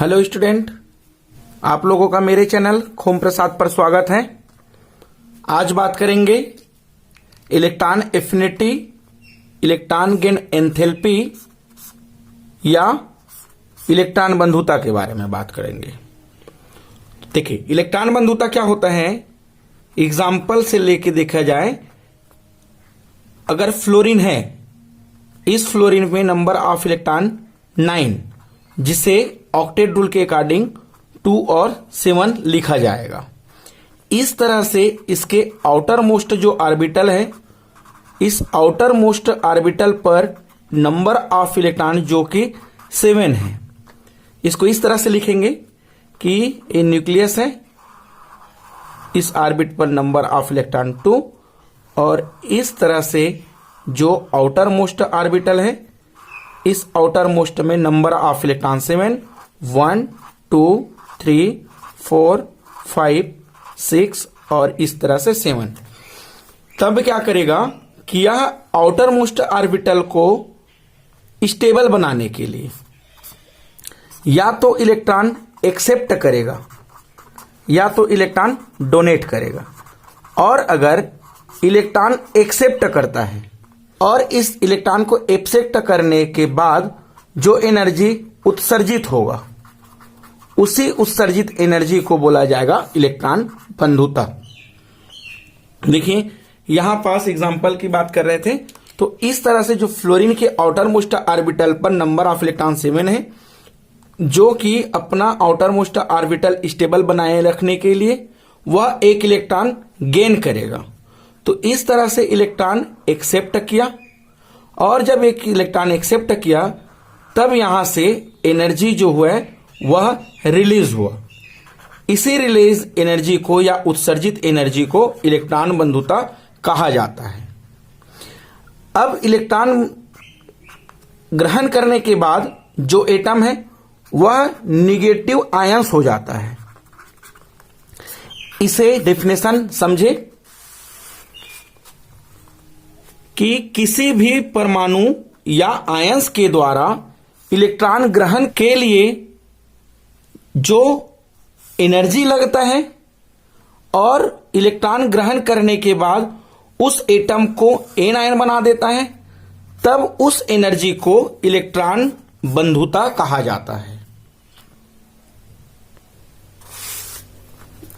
Hello student, आप लोगों का मेरे चैनल खोम प्रसाद पर स्वागत है। आज बात करेंगे electron affinity, electron gain enthalpy या इलेक्ट्रॉन बंधुता के बारे में बात करेंगे। देखिए, इलेक्ट्रॉन बंधुता क्या होता है, एग्जाम्पल से लेके देखा जाए, अगर फ्लोरीन है, इस फ्लोरीन में नंबर ऑफ इलेक्ट्रॉन 9, जिसे ऑक्टेट रूल के अकॉर्डिंग 2 और 7 लिखा जाएगा। इस तरह से इसके आउटर मोस्ट जो ऑर्बिटल है, इस आउटर मोस्ट ऑर्बिटल पर नंबर ऑफ इलेक्ट्रॉन जो कि 7 है, इसको इस तरह से लिखेंगे कि ये न्यूक्लियस है, इस ऑर्बिट पर नंबर ऑफ इलेक्ट्रॉन 2, और इस तरह से जो आउटर मोस्ट ऑर्बिटल है, इस आउटर मोस्ट में नंबर ऑफ इलेक्ट्रॉन 7, 1 2 3 4 5 6 और इस तरह से 7। तब क्या करेगा कि यह आउटर मोस्ट ऑर्बिटल को स्टेबल बनाने के लिए या तो इलेक्ट्रॉन एक्सेप्ट करेगा या तो इलेक्ट्रॉन डोनेट करेगा। और अगर इलेक्ट्रॉन एक्सेप्ट करता है और इस इलेक्ट्रॉन को एक्सेप्ट करने के बाद जो एनर्जी उत्सर्जित होगा, उसी उत्सर्जित एनर्जी को बोला जाएगा इलेक्ट्रॉन बंधुता। देखिए, यहां पास एग्जांपल की बात कर रहे थे, तो इस तरह से जो फ्लोरीन के आउटर मोस्ट ऑर्बिटल पर नंबर ऑफ इलेक्ट्रॉन 7 है, जो कि अपना आउटर मोस्ट ऑर्बिटल स्टेबल बनाए रखने के लिए वह एक इलेक्ट्रॉन गेन करेगा। तो इस तरह से इलेक्ट्रॉन एक्सेप्ट किया, और जब एक इलेक्ट्रॉन एक्सेप्ट किया तब यहां से एनर्जी जो हुआ वह रिलीज हुआ। इसी रिलीज एनर्जी को या उत्सर्जित एनर्जी को इलेक्ट्रॉन बंधुता कहा जाता है। अब इलेक्ट्रॉन ग्रहण करने के बाद जो एटम है वह निगेटिव आयंस हो जाता है। इसे डेफिनेशन समझे कि किसी भी परमाणु या आयंस के द्वारा इलेक्ट्रॉन ग्रहण के लिए जो एनर्जी लगता है और इलेक्ट्रॉन ग्रहण करने के बाद उस एटम को एन आयन बना देता है, तब उस एनर्जी को इलेक्ट्रॉन बंधुता कहा जाता है।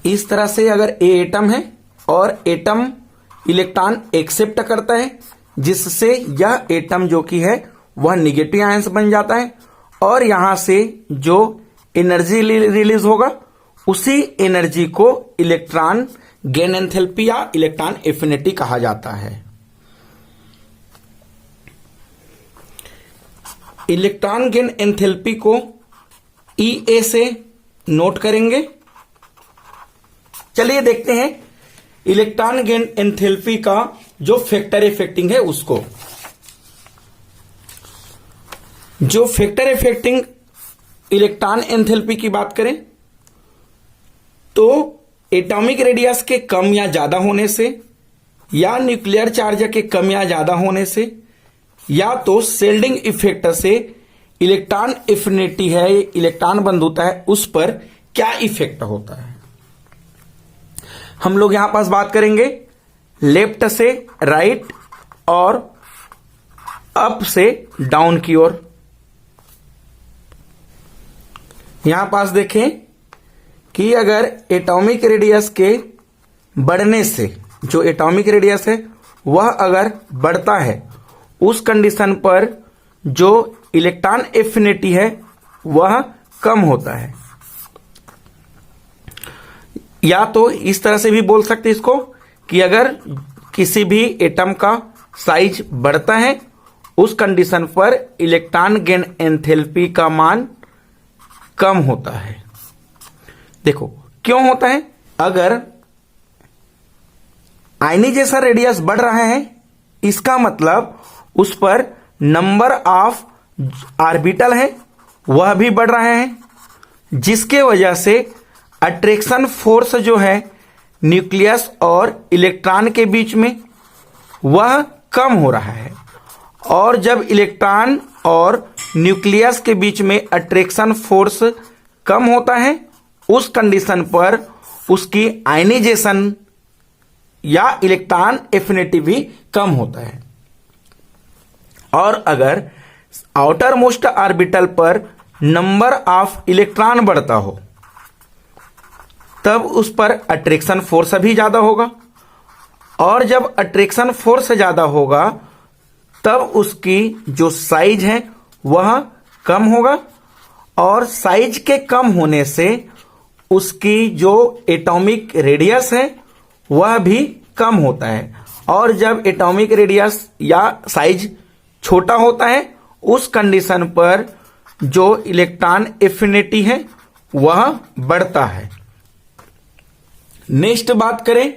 इस तरह से अगर ए एटम है और एटम इलेक्ट्रॉन एक्सेप्ट करता है, जिससे यह एटम जो कि है वह निगेटिव आयंस बन जाता है, और यहां से जो एनर्जी रिलीज होगा उसी एनर्जी को इलेक्ट्रॉन गेन एंथैल्पी या इलेक्ट्रॉन एफिनिटी कहा जाता है। इलेक्ट्रॉन गेन एंथैल्पी को EA से नोट करेंगे। चलिए देखते हैं इलेक्ट्रॉन गेन एंथैल्पी का जो फैक्टर इफेक्टिंग है उसको। जो फैक्टर इफेक्टिंग इलेक्ट्रॉन एंथैल्पी की बात करें तो एटॉमिक रेडियस के कम या ज्यादा होने से, या न्यूक्लियर चार्ज के कम या ज्यादा होने से, या तो शेल्डिंग इफेक्ट से इलेक्ट्रॉन एफिनिटी है, इलेक्ट्रॉन बंधुता है, उस पर क्या इफेक्ट होता है। हम लोग यहां पास बात करेंगे लेफ्ट से राइट और अप से डाउन की ओर। यहां पास देखें कि अगर एटॉमिक रेडियस के बढ़ने से, जो एटॉमिक रेडियस है वह अगर बढ़ता है, उस कंडीशन पर जो इलेक्ट्रॉन एफिनिटी है वह कम होता है। या तो इस तरह से भी बोल सकते इसको कि अगर किसी भी एटम का साइज बढ़ता है, उस कंडीशन पर इलेक्ट्रॉन गेन एंथैल्पी का मान कम होता है। देखो क्यों होता है, अगर आयनाइजेशन रेडियस बढ़ रहा है, इसका मतलब उस पर नंबर ऑफ ऑर्बिटल है वह भी बढ़ रहे हैं, जिसके वजह से अट्रैक्शन फोर्स जो है न्यूक्लियस और इलेक्ट्रॉन के बीच में वह कम हो रहा है। और जब इलेक्ट्रॉन और न्यूक्लियस के बीच में अट्रैक्शन फोर्स कम होता है उस कंडीशन पर उसकी आयनाइजेशन या इलेक्ट्रॉन एफिनिटी भी कम होता है। और अगर आउटर मोस्ट ऑर्बिटल पर नंबर ऑफ इलेक्ट्रॉन बढ़ता हो तब उस पर अट्रैक्शन फोर्स भी ज्यादा होगा, और जब अट्रैक्शन फोर्स ज्यादा होगा तब उसकी जो साइज है वह कम होगा, और साइज के कम होने से उसकी जो एटॉमिक रेडियस है वह भी कम होता है। और जब एटॉमिक रेडियस या साइज छोटा होता है उस कंडीशन पर जो इलेक्ट्रॉन एफिनिटी है वह बढ़ता है। नेक्स्ट बात करें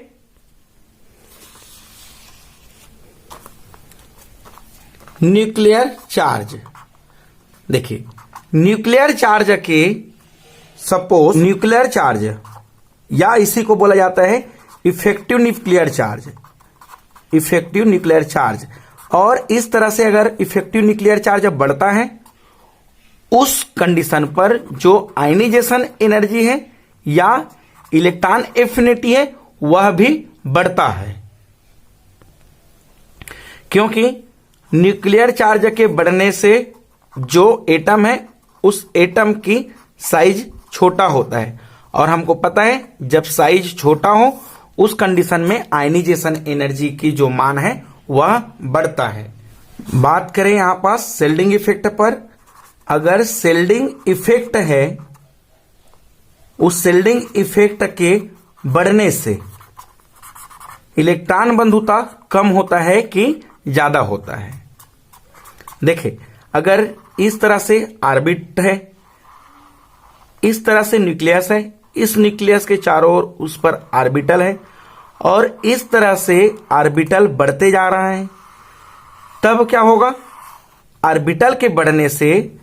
न्यूक्लियर चार्ज। देखिए न्यूक्लियर चार्ज के सपोज न्यूक्लियर चार्ज या इसी को बोला जाता है effective nuclear charge, effective nuclear charge. और इस तरह से अगर इफेक्टिव न्यूक्लियर चार्ज बढ़ता है उस कंडीशन पर जो आयनाइजेशन एनर्जी है या इलेक्ट्रॉन एफिनिटी है वह भी बढ़ता है, क्योंकि न्यूक्लियर चार्ज के बढ़ने से जो एटम है उस एटम की साइज छोटा होता है, और हमको पता है जब साइज छोटा हो उस कंडीशन में आयनाइजेशन एनर्जी की जो मान है वह बढ़ता है। बात करें यहां पास शेल्डिंग इफेक्ट पर। अगर शेल्डिंग इफेक्ट है उस शेल्डिंग इफेक्ट के बढ़ने से इलेक्ट्रॉन बंधुता कम होता है कि ज्यादा होता है। देखिए अगर इस तरह से ऑर्बिट है, इस तरह से न्यूक्लियस है, इस न्यूक्लियस के चारों ओर उस पर ऑर्बिटल है और इस तरह से ऑर्बिटल बढ़ते जा रहा है, तब क्या होगा? ऑर्बिटल के बढ़ने से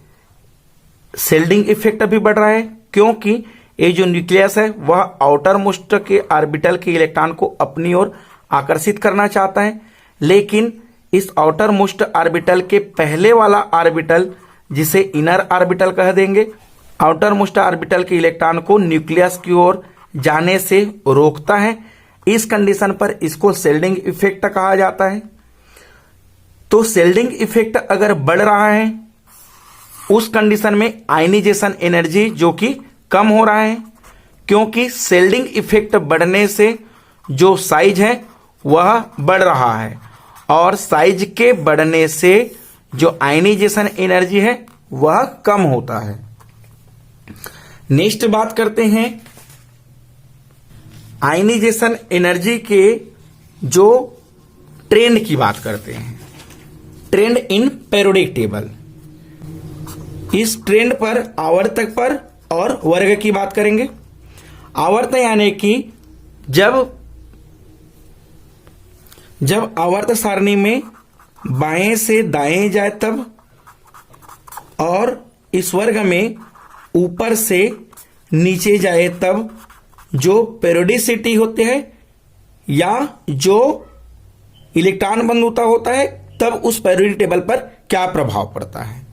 शेल्डिंग इफेक्ट भी बढ़ रहा है, क्योंकि ये जो न्यूक्लियस है वह आउटर मोस्ट के ऑर्बिटल के इलेक्ट्रॉन को अपनी ओर आकर्षित करना चाहता है, लेकिन इस आउटर मोस्ट ऑर्बिटल के पहले वाला ऑर्बिटल, जिसे इनर ऑर्बिटल कह देंगे, आउटर मोस्ट ऑर्बिटल के इलेक्ट्रॉन को न्यूक्लियस की ओर जाने से रोकता है। इस कंडीशन पर इसको शेल्डिंग इफेक्ट कहा जाता है। तो शेल्डिंग इफेक्ट अगर बढ़ रहा है उस कंडीशन में आयनाइजेशन एनर्जी जो कि कम हो रहा है, क्योंकि शेल्डिंग इफेक्ट बढ़ने से जो साइज है वह बढ़ रहा है और साइज के बढ़ने से जो आयनाइजेशन एनर्जी है वह कम होता है। नेक्स्ट बात करते हैं आयनाइजेशन एनर्जी के जो ट्रेंड की बात करते हैं, ट्रेंड इन पेरियोडिक टेबल। इस ट्रेंड पर आवर्तक पर और वर्ग की बात करेंगे। आवर्त यानी कि जब आवर्त सारणी में बाएं से दाएं जाए तब, और इस वर्ग में ऊपर से नीचे जाए तब जो पेरियोडिसिटी होते हैं या जो इलेक्ट्रॉन बंधुता होता है तब उस पेरियोडिक टेबल पर क्या प्रभाव पड़ता है।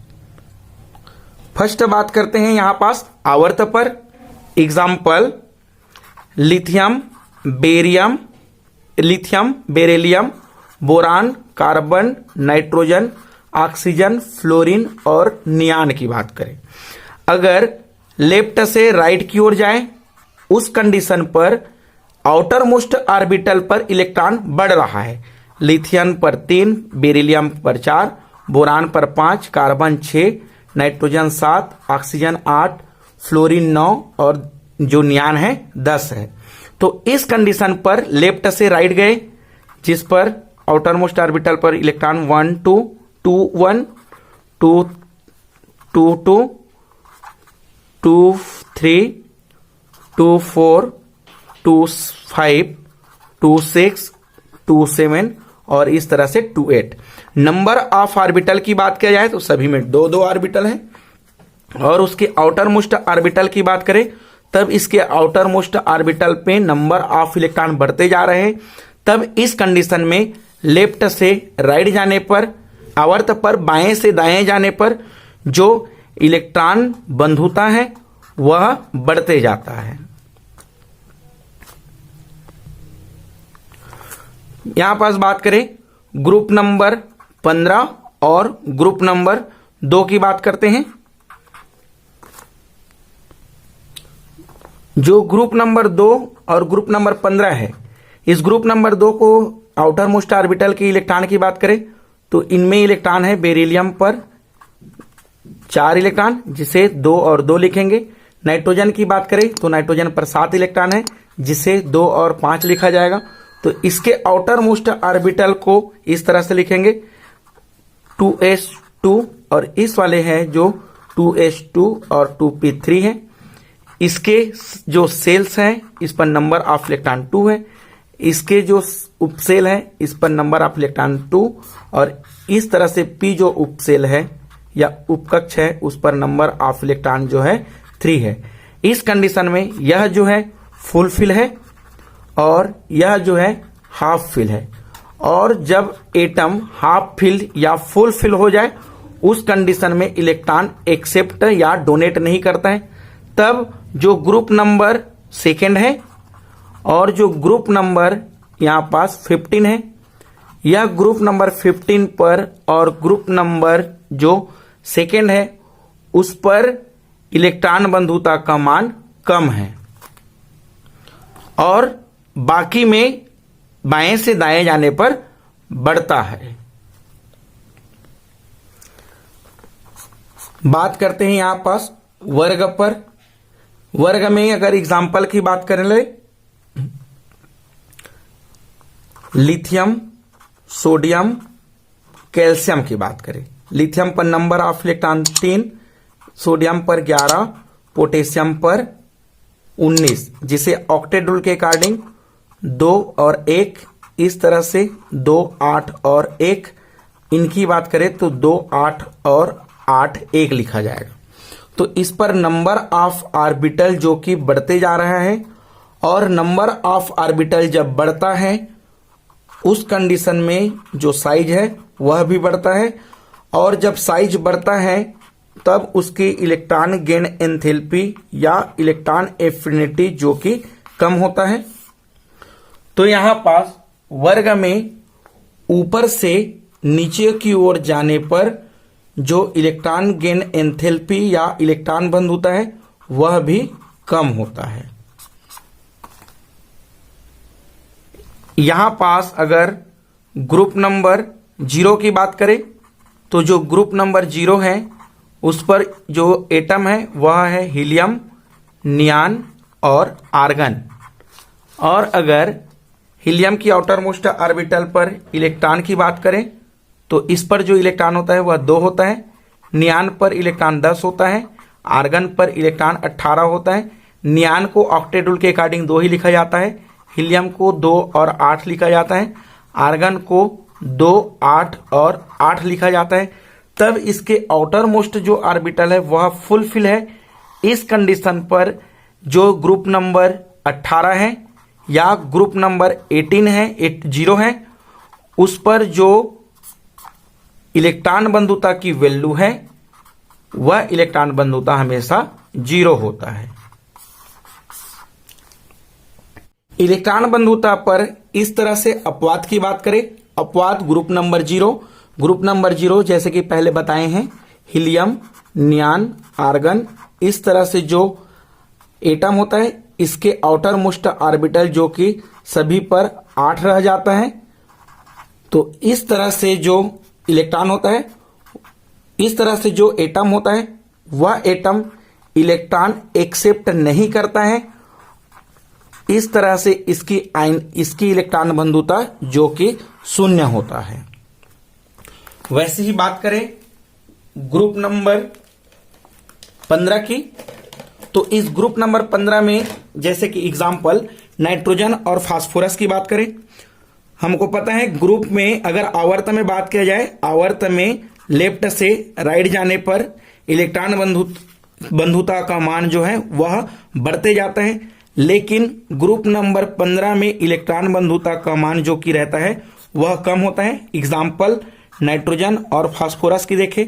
फर्स्ट बात करते हैं यहां पास आवर्त पर। Example lithium, beryllium, boron, carbon, nitrogen, oxygen, fluorine और नियान की बात करें। अगर लेफ्ट से राइट की ओर जाए उस कंडीशन पर आउटर मोस्ट ऑर्बिटल पर इलेक्ट्रॉन बढ़ रहा है। लिथियम पर 3, बेरिलियम पर 4, बोरान पर 5, कार्बन 6, नाइट्रोजन 7, ऑक्सीजन 8, फ्लोरीन 9 और जो नियान है 10 है। तो इस कंडीशन पर लेफ्ट से राइट गए, जिस पर आउटर मोस्ट ऑर्बिटल पर इलेक्ट्रॉन 1 2 2 1 2 2 2 2 3 2 4 2 5 2 6 2 7 और इस तरह से 2 8। नंबर ऑफ ऑर्बिटल की बात किया जाए तो सभी में 2 ऑर्बिटल हैं, और उसके आउटर मोस्ट ऑर्बिटल की बात करें तब इसके आउटर मोस्ट ऑर्बिटल पे नंबर ऑफ इलेक्ट्रॉन बढ़ते जा रहे हैं। तब इस कंडीशन में लेफ्ट से राइट जाने पर, आवर्त पर बाएं से दाएं जाने पर जो इलेक्ट्रॉन बंधुता है वह बढ़ते जाता है। यहां पास बात करें ग्रुप नंबर 15 और ग्रुप नंबर 2 की बात करते हैं। जो ग्रुप नंबर 2 और ग्रुप नंबर 15 है, इस ग्रुप नंबर 2 को आउटर मोस्ट ऑर्बिटल के इलेक्ट्रॉन की बात करें तो इनमें इलेक्ट्रॉन है बेरिलियम पर 4 इलेक्ट्रॉन, जिसे 2 और 2 लिखेंगे। नाइट्रोजन की बात करें तो नाइट्रोजन पर 7 इलेक्ट्रॉन है, जिसे 2 और 5 लिखा जाएगा। तो इसके आउटर मोस्ट ऑर्बिटल को इस तरह से लिखेंगे 2s2, और इस वाले हैं जो 2s2 और 2p3 है। इसके जो सेल्स हैं इस पर नंबर ऑफ इलेक्ट्रॉन 2 है, इसके जो उपसेल है इस पर नंबर ऑफ इलेक्ट्रॉन 2, और इस तरह से p जो उपसेल है या उपकक्ष है उस पर नंबर ऑफ इलेक्ट्रॉन जो है 3 है। इस कंडीशन में यह जो है फुल फिल है और यह जो है हाफ फिल है, और जब एटम हाफ फिल या फुल फिल हो जाए उस कंडीशन में इलेक्ट्रॉन एक्सेप्ट या डोनेट नहीं करता है। तब जो ग्रुप नंबर 2 है और जो ग्रुप नंबर यहां पास 15 है, यह ग्रुप नंबर 15 पर और ग्रुप नंबर जो 2 है उस पर इलेक्ट्रॉन बंधुता का मान कम है, और बाकी में बाएं से दाएं जाने पर बढ़ता है। बात करते हैं यहां पास वर्ग पर। वर्ग में अगर एग्जाम्पल की बात करें ले, लिथियम, सोडियम, कैल्शियम की बात करें। लिथियम पर नंबर ऑफ इलेक्ट्रॉन 3, सोडियम पर 11, पोटेशियम पर 19, जिसे ऑक्टेट रूल के अकॉर्डिंग 2 और 1, इस तरह से 2, 8 और 1, इनकी बात करें तो 2, 8 और 8, 1 लिखा जाएगा। तो इस पर नंबर ऑफ ऑर्बिटल जो कि बढ़ते जा रहा है, और नंबर ऑफ ऑर्बिटल जब बढ़ता है उस कंडीशन में जो साइज है वह भी बढ़ता है, और जब साइज बढ़ता है तब उसकी इलेक्ट्रॉन गेन एंथैल्पी या इलेक्ट्रॉन एफिनिटी जो कि कम होता है। तो यहां पास वर्ग में ऊपर से नीचे की ओर जाने पर जो इलेक्ट्रॉन गेन एंथैल्पी या इलेक्ट्रॉन बंध होता है वह भी कम होता है। यहां पास अगर ग्रुप नंबर 0 की बात करें तो जो ग्रुप नंबर 0 है उस पर जो एटम है वह है हीलियम, नियान और आर्गन। और अगर हीलियम की आउटर मोस्ट ऑर्बिटल पर इलेक्ट्रॉन की बात करें तो इस पर जो इलेक्ट्रॉन होता है वह 2 होता है, नियान पर इलेक्ट्रॉन 10 होता है, आर्गन पर इलेक्ट्रॉन 18 होता है। नियान को ऑक्टेट रूल के अकॉर्डिंग 2 ही लिखा जाता है, हीलियम को 2 और 8 लिखा जाता है, आर्गन को 2, 8 और 8 लिखा जाता है। तब इसके आउटर मोस्ट जो ऑर्बिटल है वह फुल फिल है। इस कंडीशन पर जो ग्रुप नंबर 18 है या ग्रुप नंबर 18 है, 80 है, उस पर जो इलेक्ट्रॉन बंधुता की वैल्यू है वह इलेक्ट्रॉन बंधुता हमेशा 0 होता है। इलेक्ट्रॉन बंधुता पर इस तरह से अपवाद की बात करें, अपवाद ग्रुप नंबर 0 जैसे कि पहले बताए हैं हीलियम, नियान, आर्गन, इस तरह से जो एटम होता है इसके आउटर मोस्ट ऑर्बिटल जो कि सभी पर 8 रह जाता है। तो इस तरह से जो इलेक्ट्रॉन होता है, इस तरह से जो एटम होता है वह एटम इलेक्ट्रॉन एक्सेप्ट नहीं करता है। इस तरह से इसकी इलेक्ट्रॉन बंधुता जो कि 0 होता है। वैसे ही बात करें ग्रुप नंबर 15 की, तो इस ग्रुप नंबर 15 में जैसे कि एग्जाम्पल नाइट्रोजन और फास्फोरस की बात करें, हमको पता है ग्रुप में अगर आवर्त में बात किया जाए, आवर्त में लेफ्ट से राइट जाने पर इलेक्ट्रॉन बंधुता का मान जो है वह बढ़ते जाता है, लेकिन ग्रुप नंबर 15 में इलेक्ट्रॉन बंधुता का मान जो कि रहता है वह कम होता है। एग्जाम्पल नाइट्रोजन और फास्फोरस की देखें,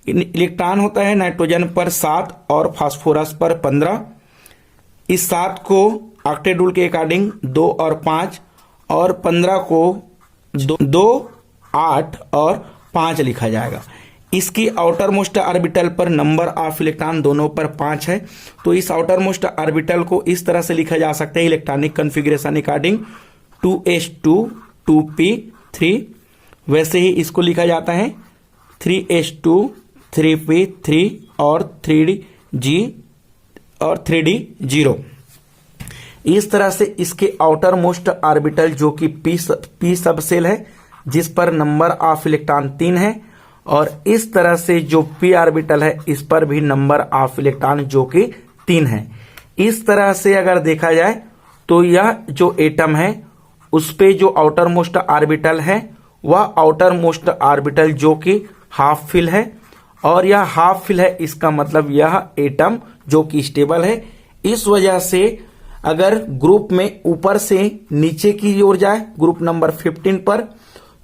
इलेक्ट्रॉन होता है नाइट्रोजन पर 7 और फास्फोरस पर 15। इस 7 को ऑक्टेट रूल के अकॉर्डिंग 2 और 5 और 15 को 2, 8 और 5 लिखा जाएगा। इसकी आउटर मोस्ट ऑर्बिटल पर नंबर ऑफ इलेक्ट्रॉन दोनों पर 5 है, तो इस आउटर मोस्ट ऑर्बिटल को इस तरह से लिखा जा सकता है electronic configuration according 2s2 2p3। वैसे ही इसको लिखा जाता है 3s2 3p3 और 3d और 3d0। इस तरह से इसके आउटर मोस्ट ऑर्बिटल जो कि p सब सेल है जिस पर नंबर ऑफ इलेक्ट्रॉन 3 है, और इस तरह से जो p ऑर्बिटल है इस पर भी नंबर ऑफ इलेक्ट्रॉन जो कि 3 है। इस तरह से अगर देखा जाए तो यह जो एटम है उस पे जो आउटर मोस्ट ऑर्बिटल है वह आउटर मोस्ट ऑर्बिटल जो कि हाफ फिल है, और यह हाफ फिल है इसका मतलब यह एटम जो कि स्टेबल है। इस वजह से अगर ग्रुप में ऊपर से नीचे की ओर जाए ग्रुप नंबर 15 पर,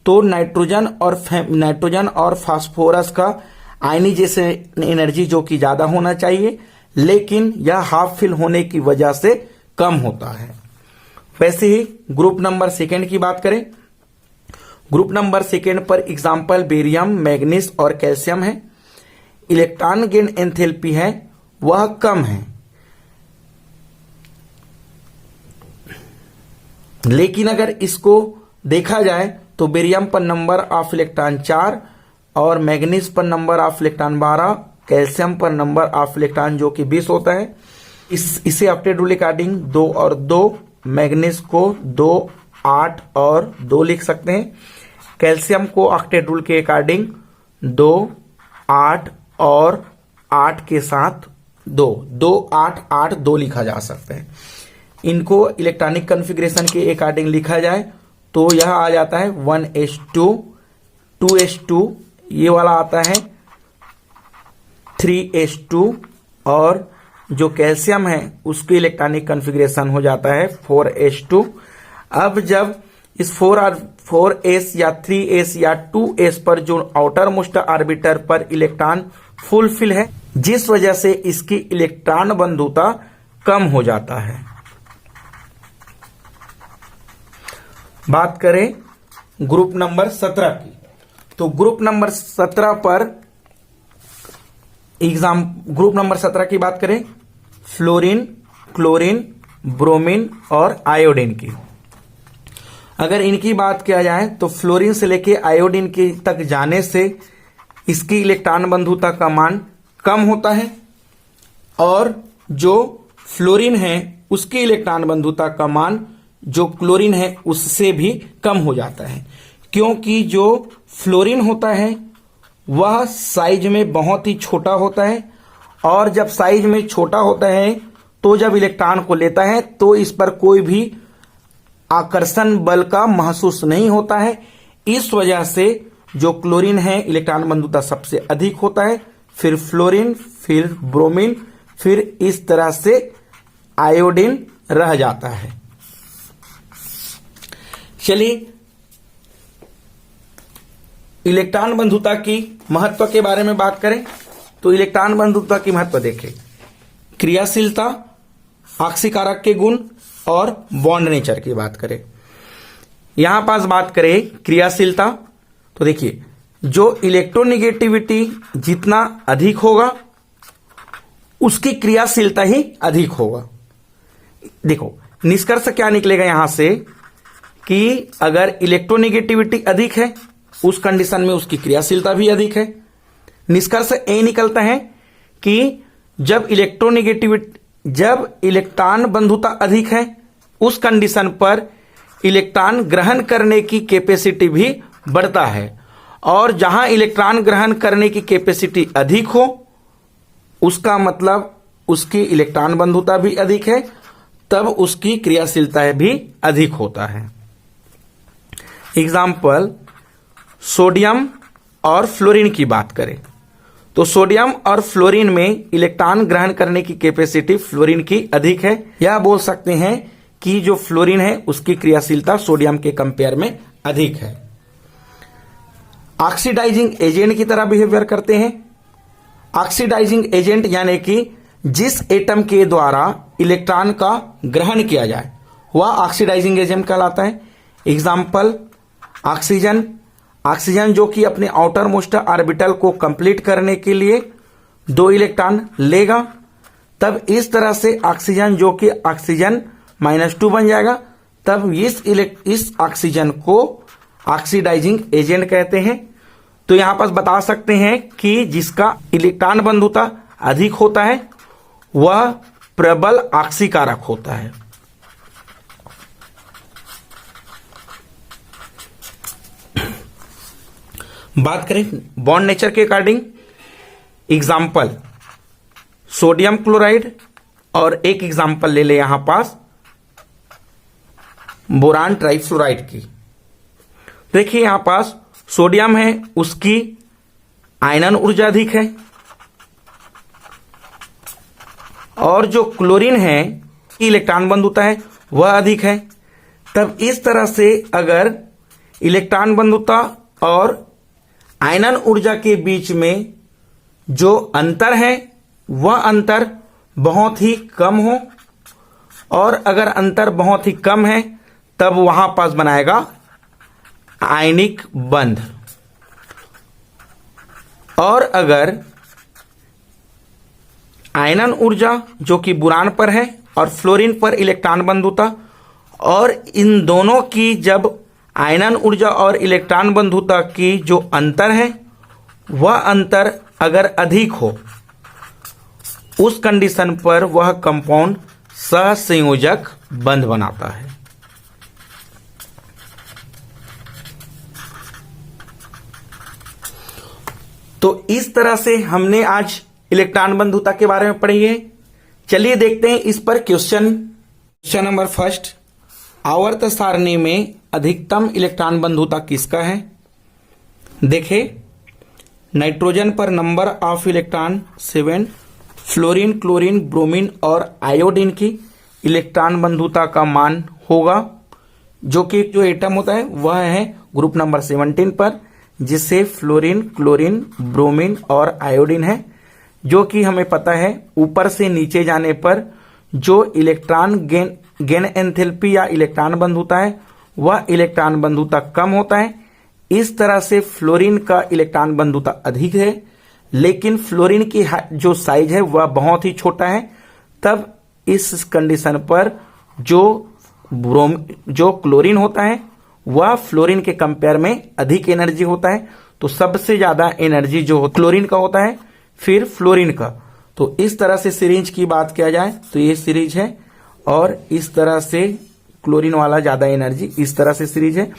तो नाइट्रोजन और फास्फोरस का आयनीजेशन एनर्जी जो कि ज्यादा होना चाहिए, लेकिन यह हाफ फिल होने की वजह से कम होता है। वैसे ही ग्रुप नंबर 2 की बात करें, ग्रुप नंबर 2 पर एग्जाम्पल बेरियम, मैग्नीज और कैल्शियम है। इलेक्ट्रॉन गेन एंथैल्पी है वह कम है, लेकिन अगर इसको देखा जाए तो बेरियम पर नंबर ऑफ इलेक्ट्रॉन 4 और मैग्नीज पर नंबर ऑफ इलेक्ट्रॉन 12, कैल्शियम पर नंबर ऑफ इलेक्ट्रॉन जो कि 20 होता है। इसे ऑक्टेट रूल अकॉर्डिंग 2 और 2, मैग्नीज को 2, 8 और 2 लिख सकते हैं। कैल्शियम को ऑक्टेट रूल के अकॉर्डिंग 2, 8 और 8 के साथ 2, 2, 8, 8, 2 लिखा जा सकता है। इनको इलेक्ट्रॉनिक कॉन्फ़िगरेशन के अकॉर्डिंग लिखा जाए तो यह आ जाता है 1s2 2s2, ये वाला आता है 3s2, और जो कैल्शियम है उसके इलेक्ट्रॉनिक कॉन्फ़िगरेशन हो जाता है 4s2। अब जब इस 4s या 3s या 2s पर जो आउटर मोस्ट ऑर्बिटर पर इलेक्ट्रॉन फुलफिल है, जिस वजह से इसकी इलेक्ट्रॉन बंधुता कम हो जाता है। बात करें ग्रुप नंबर 17 की, तो ग्रुप नंबर 17 पर ग्रुप नंबर 17 की बात करें फ्लोरीन, क्लोरीन, ब्रोमीन और आयोडीन की। अगर इनकी बात किया जाए तो फ्लोरीन से लेके आयोडीन की तक जाने से इसकी इलेक्ट्रॉन बंधुता का मान कम होता है, और जो फ्लोरीन है उसकी इलेक्ट्रॉन बंधुता का मान जो क्लोरीन है उससे भी कम हो जाता है, क्योंकि जो फ्लोरीन होता है वह साइज में बहुत ही छोटा होता है, और जब साइज में छोटा होता है तो जब इलेक्ट्रॉन को लेता है तो इस पर कोई भी आकर्षण बल का महसूस नहीं होता है। इस वजह से जो क्लोरीन है इलेक्ट्रॉन बंधुता सबसे अधिक होता है, फिर फ्लोरीन, फिर ब्रोमीन, फिर इस तरह से आयोडीन रह जाता है। चलिए इलेक्ट्रॉन बंधुता की महत्व के बारे में बात करें तो इलेक्ट्रॉन बंधुता की महत्व देखें। क्रियाशीलता, ऑक्सीकारक के गुण और बॉन्ड नेचर की बात करें। यहां पास बात करें क्रियाशीलता, तो देखिए जो इलेक्ट्रोनेगेटिविटी जितना अधिक होगा उसकी क्रियाशीलता ही अधिक होगा। देखो निष्कर्ष क्या निकलेगा यहां से कि अगर इलेक्ट्रोनेगेटिविटी अधिक है उस कंडीशन में उसकी क्रियाशीलता भी अधिक है। निष्कर्ष ये निकलता है कि जब इलेक्ट्रॉन बंधुता अधिक है उस कंडीशन पर इलेक्ट्रॉन ग्रहण करने की कैपेसिटी भी बढ़ता है, और जहां इलेक्ट्रॉन ग्रहण करने की कैपेसिटी अधिक हो उसका मतलब उसकी इलेक्ट्रॉन बंधुता भी अधिक है, तब उसकी क्रियाशीलता भी अधिक होता है। एग्जाम्पल सोडियम और फ्लोरीन की बात करें तो सोडियम और फ्लोरीन में इलेक्ट्रॉन ग्रहण करने की कैपेसिटी फ्लोरीन की अधिक है, या बोल सकते हैं कि जो फ्लोरीन है उसकी क्रियाशीलता सोडियम के कंपेयर में अधिक है। ऑक्सीडाइजिंग एजेंट की तरह बिहेवियर करते हैं ऑक्सीडाइजिंग एजेंट यानी कि जिस एटम के द्वारा इलेक्ट्रॉन का ग्रहण किया जाए वह ऑक्सीडाइजिंग एजेंट कहलाता है। एग्जाम्पल ऑक्सीजन, ऑक्सीजन जो कि अपने आउटर मोस्ट ऑर्बिटल को कंप्लीट करने के लिए 2 इलेक्ट्रॉन लेगा, तब इस तरह से ऑक्सीजन जो कि ऑक्सीजन -2 बन जाएगा, तब इस ऑक्सीजन को ऑक्सीडाइजिंग एजेंट कहते हैं। तो यहां पर बता सकते हैं कि जिसका इलेक्ट्रॉन बंधुता अधिक होता है वह प्रबल ऑक्सीकारक होता है। बात करें बॉन्ड नेचर के अकॉर्डिंग, एग्जाम्पल सोडियम क्लोराइड और एक एग्जाम्पल ले ले यहां पास बोरान ट्राइफ्लोराइड की। देखिए यहां पास सोडियम है, उसकी आयनन ऊर्जा अधिक है, और जो क्लोरीन है इलेक्ट्रॉन बंधुता है वह अधिक है। तब इस तरह से अगर इलेक्ट्रॉन बंधुता और आयनन ऊर्जा के बीच में जो अंतर है वह अंतर बहुत ही कम हो, और अगर अंतर बहुत ही कम है तब वहां पास बनाएगा आयनिक बंध। और अगर आयनन ऊर्जा जो कि बोरान पर है और फ्लोरीन पर इलेक्ट्रॉन बंधुता, और इन दोनों की जब आयनन ऊर्जा और इलेक्ट्रॉन बंधुता की जो अंतर है वह अंतर अगर अधिक हो, उस कंडीशन पर वह कंपाउंड सहसंयोजक बंध बनाता है। तो इस तरह से हमने आज इलेक्ट्रॉन बंधुता के बारे में पढ़ी है। चलिए देखते हैं इस पर क्वेश्चन नंबर फर्स्ट, आवर्त सारणी में अधिकतम इलेक्ट्रॉन बंधुता किसका है? देखें, नाइट्रोजन पर number of electron 7, fluorine, chlorine, bromine और आयोडीन की इलेक्ट्रॉन बंधुता का मान होगा, जो कि जो एटम होता है वह है ग्रुप नंबर 17 पर, जिससे फ्लोरीन, क्लोरीन, ब्रोमीन और आयोडीन है। जो कि हमें पता है ऊपर से नीचे जाने पर जो इलेक्ट्रॉन गेन एंथैल्पी या इलेक्ट्रॉन बंधुता है वह इलेक्ट्रॉन बंधुता कम होता है। इस तरह से फ्लोरीन का इलेक्ट्रॉन बंधुता अधिक है, लेकिन फ्लोरीन की जो साइज है वह बहुत ही छोटा है। तब इस कंडीशन पर जो क्लोरीन होता है वह फ्लोरीन के कंपेयर में अधिक एनर्जी होता है। तो सबसे ज्यादा एनर्जी जो क्लोरीन का होता है, फिर फ्लोरीन का। तो इस तरह से सीरीज की बात किया जाए तो ये सीरीज है, और इस तरह से क्लोरीन वाला ज्यादा एनर्जी, इस तरह से सीरीज है।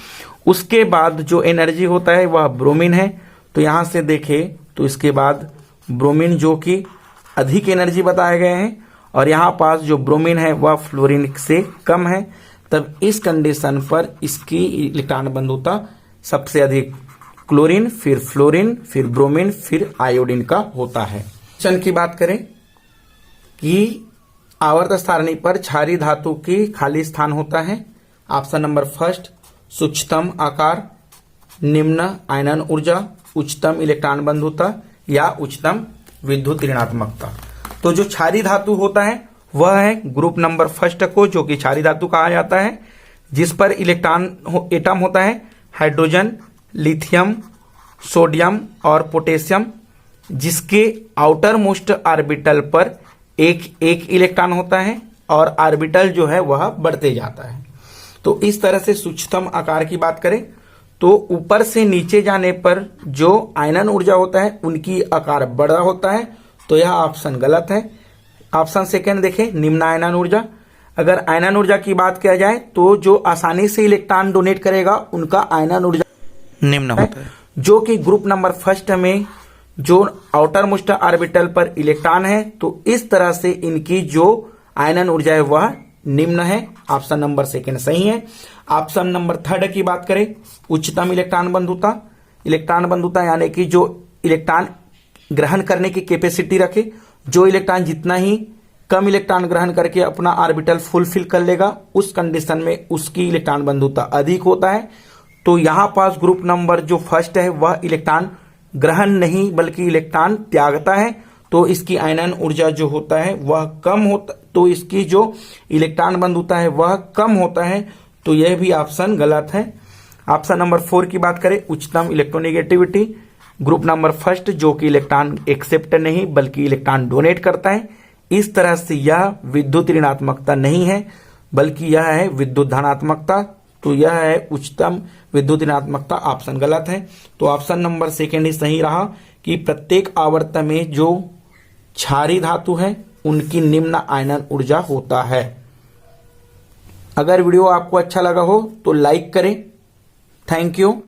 उसके बाद जो एनर्जी होता है वह ब्रोमीन है। तो यहां से देखें तो इसके बाद ब्रोमीन जो कि अधिक एनर्जी बताए गए हैं, और यहां पास जो ब्रोमीन है वह फ्लोरीन से कम है। तब इस कंडीशन पर इसकी इलेक्ट्रॉन बंधुता सबसे अधिक क्लोरीन, फिर फ्लोरीन, फिर ब्रोमीन, फिर आयोडीन का होता है। क्वेश्चन की बात करें कि आवर्त सारणी पर क्षारीय धातु की खाली स्थान होता है। ऑप्शन नंबर फर्स्ट, सूक्ष्मतम आकार, निम्न आयनन ऊर्जा, उच्चतम इलेक्ट्रॉन बंधुता या उच्चतम विद्युत ऋणात्मकता। तो जो क्षारीय धातु होता है वह है ग्रुप नंबर फर्स्ट को, जो कि क्षारीय धातु कहा जाता है, जिस पर इलेक्ट्रॉन एटम होता है हाइड्रोजन, लिथियम, सोडियम और पोटेशियम, जिसके आउटर मोस्ट ऑर्बिटल पर एक इलेक्ट्रॉन होता है और ऑर्बिटल जो है वह बढ़ते जाता है। तो इस तरह से सूक्ष्मतम आकार की बात करें तो ऊपर से नीचे जाने पर जो आयनन ऊर्जा होता है उनकी आकार बड़ा होता है। तो यह ऑप्शन गलत है। ऑप्शन सेकंड देखें, निम्न आयनन ऊर्जा। अगर आयनन ऊर्जा की बात किया जाए तो जो आसानी से इलेक्ट्रॉन डोनेट करेगा उनका आयनन ऊर्जा निम्न होता है, जो कि ग्रुप नंबर फर्स्ट में जो आउटर मोस्ट ऑर्बिटल पर इलेक्ट्रॉन है, तो इस तरह से इनकी जो आयनन ऊर्जा है वह निम्न है। ऑप्शन नंबर सेकंड सही है। ऑप्शन नंबर थर्ड की बात करें, उच्चतम इलेक्ट्रॉन बंधुता। इलेक्ट्रॉन बंधुता यानी कि जो इलेक्ट्रॉन ग्रहण करने की कैपेसिटी रखे, जो इलेक्ट्रॉन जितना ही कम इलेक्ट्रॉन ग्रहण करके अपना ऑर्बिटल फुलफिल कर लेगा, उस कंडीशन में उसकी इलेक्ट्रॉन बंधुता अधिक होता है। तो यहां पास ग्रुप नंबर जो फर्स्ट है वह इलेक्ट्रॉन ग्रहण नहीं बल्कि इलेक्ट्रॉन त्यागता है, तो इसकी आयनन ऊर्जा जो होता है वह कम होता, तो इसकी जो इलेक्ट्रॉन बंद होता है वह कम होता है। तो यह भी ऑप्शन गलत है। ऑप्शन नंबर 4 की बात करें, उच्चतम इलेक्ट्रोनेगेटिविटी, ग्रुप नंबर फर्स्ट जो कि इलेक्ट्रॉन एक्सेप्ट नहीं बल्कि इलेक्ट्रॉन डोनेट करता है। इस तरह से यह विद्युत ऋणात्मकता नहीं है बल्कि यह है विद्युत धनात्मकता। तो यह है उच्चतम विद्युत ऋणात्मकता। ऑप्शन गलत है। तो ऑप्शन नंबर 2 ही सही रहा कि प्रत्येक आवर्त में जो क्षारीय धातु है उनकी निम्न आयनन ऊर्जा होता है। अगर वीडियो आपको अच्छा लगा हो तो लाइक करें। Thank you.